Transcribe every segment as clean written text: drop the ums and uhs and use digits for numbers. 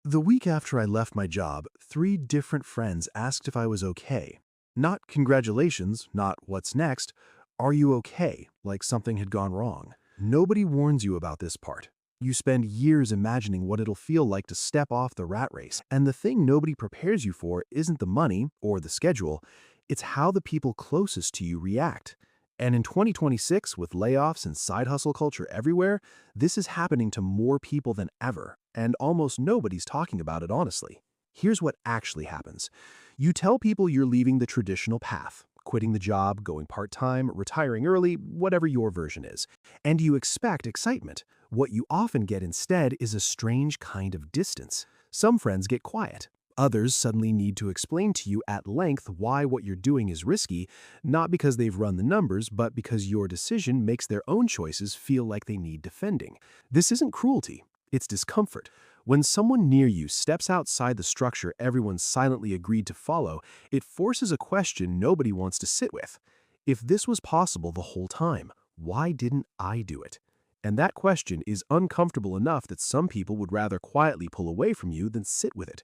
The week after I left my job, three different friends asked if I was okay. Not congratulations, not what's next, are you okay, like something had gone wrong. Nobody warns you about this part. You spend years imagining what it'll feel like to step off the rat race, and the thing nobody prepares you for isn't the money or the schedule, it's how the people closest to you react. And in 2026, with layoffs and side hustle culture everywhere, this is happening to more people than ever, and almost nobody's talking about it honestly. Here's what actually happens. You tell people you're leaving the traditional path, quitting the job, going part-time, retiring early, whatever your version is, and you expect excitement. What you often get instead is a strange kind of distance. Some friends get quiet. Others suddenly need to explain to you at length why what you're doing is risky, not because they've run the numbers, but because your decision makes their own choices feel like they need defending. This isn't cruelty, it's discomfort. When someone near you steps outside the structure everyone silently agreed to follow, it forces a question nobody wants to sit with. If this was possible the whole time, why didn't I do it? And that question is uncomfortable enough that some people would rather quietly pull away from you than sit with it.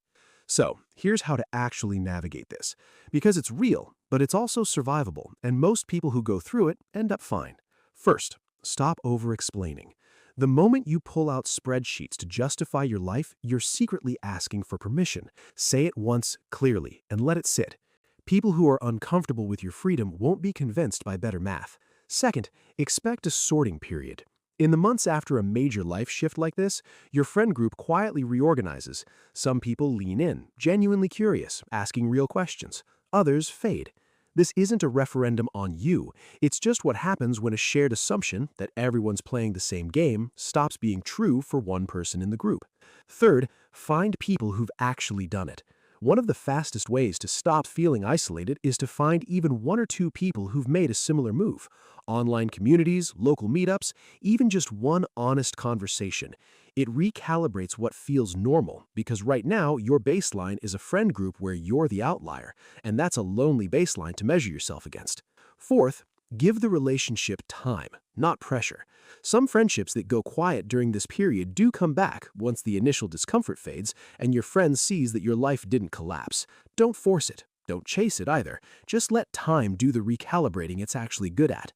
So, here's how to actually navigate this. Because it's real, but it's also survivable, and most people who go through it end up fine. First, stop over-explaining. The moment you pull out spreadsheets to justify your life, you're secretly asking for permission. Say it once clearly and let it sit. People who are uncomfortable with your freedom won't be convinced by better math. Second, expect a sorting period. In the months after a major life shift like this, your friend group quietly reorganizes. Some people lean in, genuinely curious, asking real questions. Others fade. This isn't a referendum on you. It's just what happens when a shared assumption that everyone's playing the same game stops being true for one person in the group. Third, find people who've actually done it. One of the fastest ways to stop feeling isolated is to find even one or two people who've made a similar move. Online communities, local meetups, even just one honest conversation. It recalibrates what feels normal, because right now your baseline is a friend group where you're the outlier, and that's a lonely baseline to measure yourself against. Fourth, give the relationship time, not pressure. Some friendships that go quiet during this period do come back once the initial discomfort fades and your friend sees that your life didn't collapse. Don't force it. Don't chase it either. Just let time do the recalibrating it's actually good at.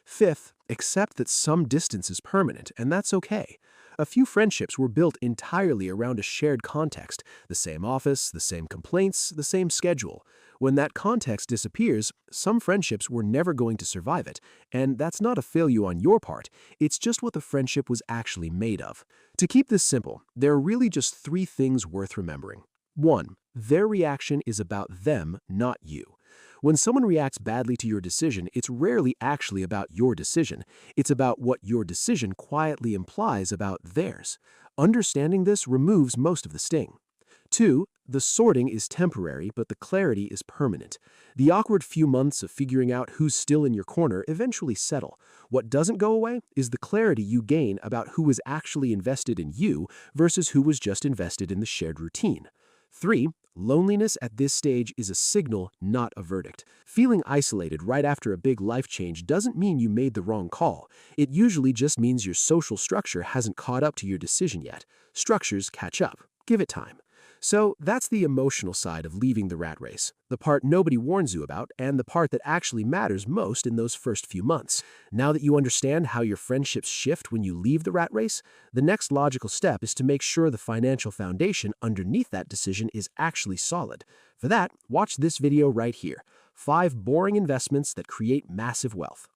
Fifth, accept that some distance is permanent, and that's okay. A few friendships were built entirely around a shared context, the same office, the same complaints, the same schedule. When that context disappears, some friendships were never going to survive it, and that's not a failure on your part, it's just what the friendship was actually made of. To keep this simple, there are really just three things worth remembering. 1. Their reaction is about them, not you. When someone reacts badly to your decision, it's rarely actually about your decision. It's about what your decision quietly implies about theirs. Understanding this removes most of the sting. 2. The sorting is temporary, but the clarity is permanent. The awkward few months of figuring out who's still in your corner eventually settle. What doesn't go away is the clarity you gain about who was actually invested in you versus who was just invested in the shared routine. 3. Loneliness at this stage is a signal, not a verdict. Feeling isolated right after a big life change doesn't mean you made the wrong call. It usually just means your social structure hasn't caught up to your decision yet. Structures catch up. Give it time. So that's the emotional side of leaving the rat race, the part nobody warns you about, and the part that actually matters most in those first few months. Now that you understand how your friendships shift when you leave the rat race, the next logical step is to make sure the financial foundation underneath that decision is actually solid. For that, watch this video right here: 5 boring investments that create massive wealth.